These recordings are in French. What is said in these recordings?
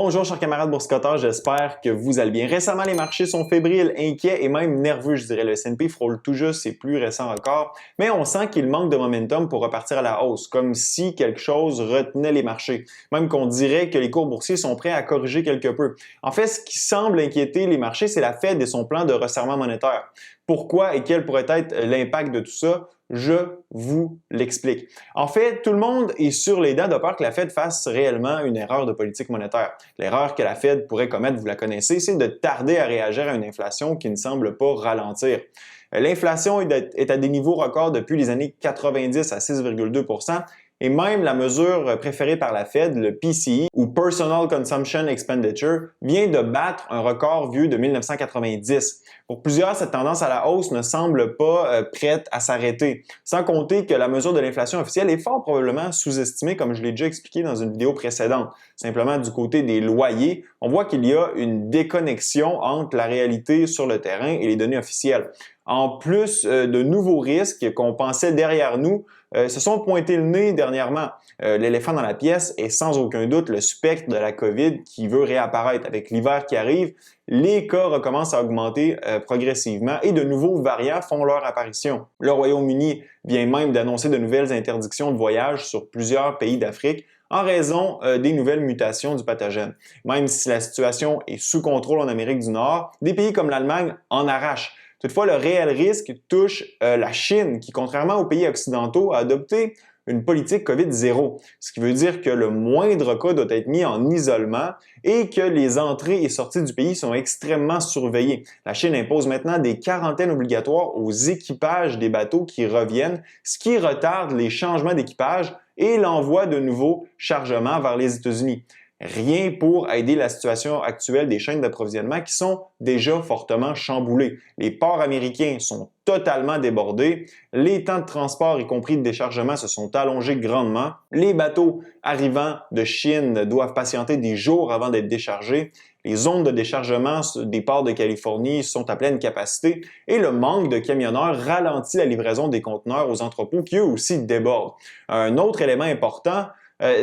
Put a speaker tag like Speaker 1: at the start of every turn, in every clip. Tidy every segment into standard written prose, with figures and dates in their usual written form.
Speaker 1: Bonjour chers camarades boursicoteurs, j'espère que vous allez bien. Récemment, les marchés sont fébriles, inquiets et même nerveux, je dirais. Le S&P frôle tout juste ses plus récents records, mais on sent qu'il manque de momentum pour repartir à la hausse, comme si quelque chose retenait les marchés. Même qu'on dirait que les cours boursiers sont prêts à corriger quelque peu. En fait, ce qui semble inquiéter les marchés, c'est la Fed et son plan de resserrement monétaire. Pourquoi et quel pourrait être l'impact de tout ça? Je vous l'explique. En fait, tout le monde est sur les dents de peur que la Fed fasse réellement une erreur de politique monétaire. L'erreur que la Fed pourrait commettre, vous la connaissez, c'est de tarder à réagir à une inflation qui ne semble pas ralentir. L'inflation est à des niveaux records depuis les années 90 à 6,2 %. Et même la mesure préférée par la Fed, le PCE, ou Personal Consumption Expenditure, vient de battre un record vieux de 1990. Pour plusieurs, cette tendance à la hausse ne semble pas prête à s'arrêter. Sans compter que la mesure de l'inflation officielle est fort probablement sous-estimée, comme je l'ai déjà expliqué dans une vidéo précédente. Simplement du côté des loyers, on voit qu'il y a une déconnexion entre la réalité sur le terrain et les données officielles. En plus de nouveaux risques qu'on pensait derrière nous, se sont pointés le nez dernièrement. L'éléphant dans la pièce est sans aucun doute le spectre de la COVID qui veut réapparaître. Avec l'hiver qui arrive, les cas recommencent à augmenter progressivement et de nouveaux variants font leur apparition. Le Royaume-Uni vient même d'annoncer de nouvelles interdictions de voyage sur plusieurs pays d'Afrique en raison des nouvelles mutations du pathogène. Même si la situation est sous contrôle en Amérique du Nord, des pays comme l'Allemagne en arrachent. Toutefois, le réel risque touche la Chine qui, contrairement aux pays occidentaux, a adopté une politique COVID-0, ce qui veut dire que le moindre cas doit être mis en isolement et que les entrées et sorties du pays sont extrêmement surveillées. La Chine impose maintenant des quarantaines obligatoires aux équipages des bateaux qui reviennent, ce qui retarde les changements d'équipage et l'envoi de nouveaux chargements vers les États-Unis. Rien pour aider la situation actuelle des chaînes d'approvisionnement qui sont déjà fortement chamboulées. Les ports américains sont totalement débordés, les temps de transport, y compris de déchargement, se sont allongés grandement, les bateaux arrivant de Chine doivent patienter des jours avant d'être déchargés, les zones de déchargement des ports de Californie sont à pleine capacité et le manque de camionneurs ralentit la livraison des conteneurs aux entrepôts qui eux aussi débordent. Un autre élément important,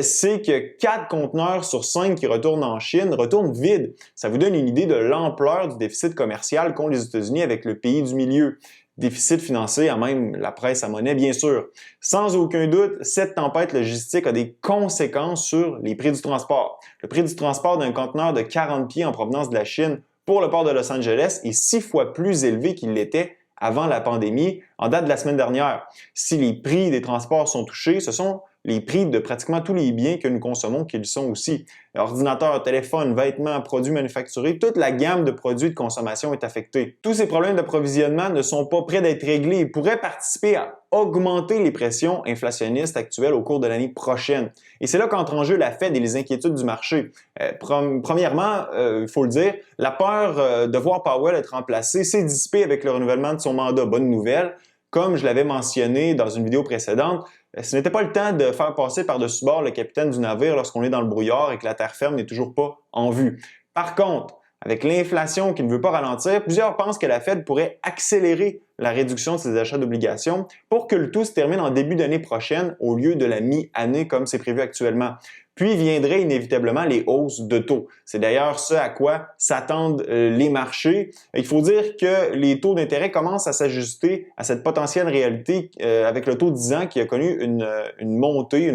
Speaker 1: c'est que 4 conteneurs sur 5 qui retournent en Chine retournent vides. Ça vous donne une idée de l'ampleur du déficit commercial qu'ont les États-Unis avec le pays du milieu. Déficit financier à même la presse à monnaie, bien sûr. Sans aucun doute, cette tempête logistique a des conséquences sur les prix du transport. Le prix du transport d'un conteneur de 40 pieds en provenance de la Chine pour le port de Los Angeles est 6 fois plus élevé qu'il l'était avant la pandémie, en date de la semaine dernière. Si les prix des transports sont touchés, ce sont les prix de pratiquement tous les biens que nous consommons qui le sont aussi. Ordinateurs, téléphones, vêtements, produits manufacturés, toute la gamme de produits de consommation est affectée. Tous ces problèmes d'approvisionnement ne sont pas prêts d'être réglés et pourraient participer à augmenter les pressions inflationnistes actuelles au cours de l'année prochaine. Et c'est là qu'entre en jeu la Fed et les inquiétudes du marché. Premièrement, il faut le dire, la peur de voir Powell être remplacé s'est dissipée avec le renouvellement de son mandat. Bonne nouvelle. Comme je l'avais mentionné dans une vidéo précédente, ce n'était pas le temps de faire passer par-dessus bord le capitaine du navire lorsqu'on est dans le brouillard et que la terre ferme n'est toujours pas en vue. Par contre, avec l'inflation qui ne veut pas ralentir, plusieurs pensent que la Fed pourrait accélérer la réduction de ses achats d'obligations pour que le tout se termine en début d'année prochaine au lieu de la mi-année comme c'est prévu actuellement. Puis viendraient inévitablement les hausses de taux. C'est d'ailleurs ce à quoi s'attendent les marchés. Il faut dire que les taux d'intérêt commencent à s'ajuster à cette potentielle réalité avec le taux de 10 ans qui a connu une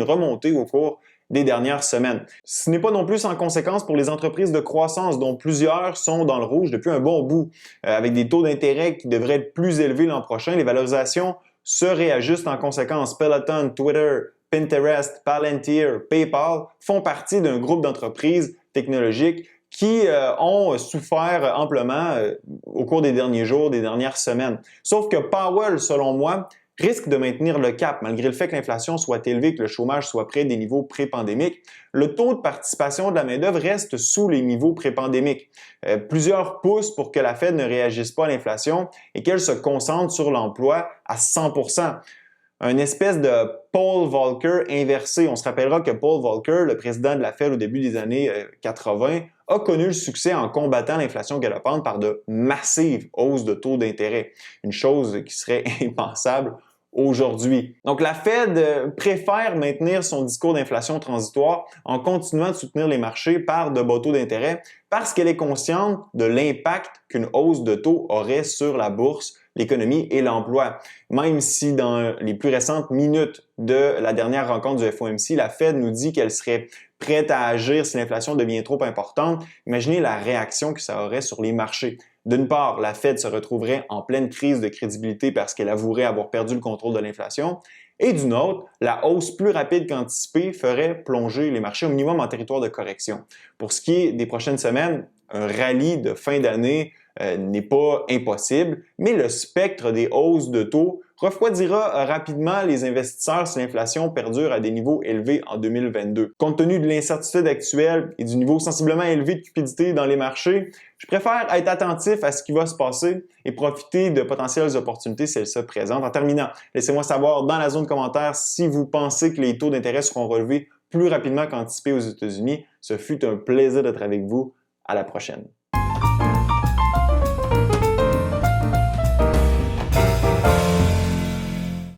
Speaker 1: remontée au cours des dernières semaines. Ce n'est pas non plus sans conséquence pour les entreprises de croissance dont plusieurs sont dans le rouge depuis un bon bout. Avec des taux d'intérêt qui devraient être plus élevés l'an prochain, les valorisations se réajustent en conséquence. Peloton, Twitter, Pinterest, Palantir, PayPal font partie d'un groupe d'entreprises technologiques qui ont souffert amplement au cours des derniers jours, des dernières semaines. Sauf que Powell, selon moi, risque de maintenir le cap malgré le fait que l'inflation soit élevée et que le chômage soit près des niveaux pré-pandémiques. Le taux de participation de la main-d'œuvre reste sous les niveaux pré-pandémiques. Plusieurs poussent pour que la Fed ne réagisse pas à l'inflation et qu'elle se concentre sur l'emploi à 100%. Un espèce de Paul Volcker inversé. On se rappellera que Paul Volcker, le président de la Fed au début des années 80, a connu le succès en combattant l'inflation galopante par de massives hausses de taux d'intérêt. Une chose qui serait impensable aujourd'hui. Donc, la Fed préfère maintenir son discours d'inflation transitoire en continuant de soutenir les marchés par de bas taux d'intérêt parce qu'elle est consciente de l'impact qu'une hausse de taux aurait sur la bourse, l'économie et l'emploi. Même si dans les plus récentes minutes de la dernière rencontre du FOMC, la Fed nous dit qu'elle serait prête à agir si l'inflation devient trop importante, imaginez la réaction que ça aurait sur les marchés. D'une part, la Fed se retrouverait en pleine crise de crédibilité parce qu'elle avouerait avoir perdu le contrôle de l'inflation. Et d'une autre, la hausse plus rapide qu'anticipée ferait plonger les marchés au minimum en territoire de correction. Pour ce qui est des prochaines semaines, un rallye de fin d'année n'est pas impossible, mais le spectre des hausses de taux refroidira rapidement les investisseurs si l'inflation perdure à des niveaux élevés en 2022. Compte tenu de l'incertitude actuelle et du niveau sensiblement élevé de cupidité dans les marchés, je préfère être attentif à ce qui va se passer et profiter de potentielles opportunités si elles se présentent. En terminant, laissez-moi savoir dans la zone de commentaires si vous pensez que les taux d'intérêt seront relevés plus rapidement qu'anticipé aux États-Unis. Ce fut un plaisir d'être avec vous. À la prochaine.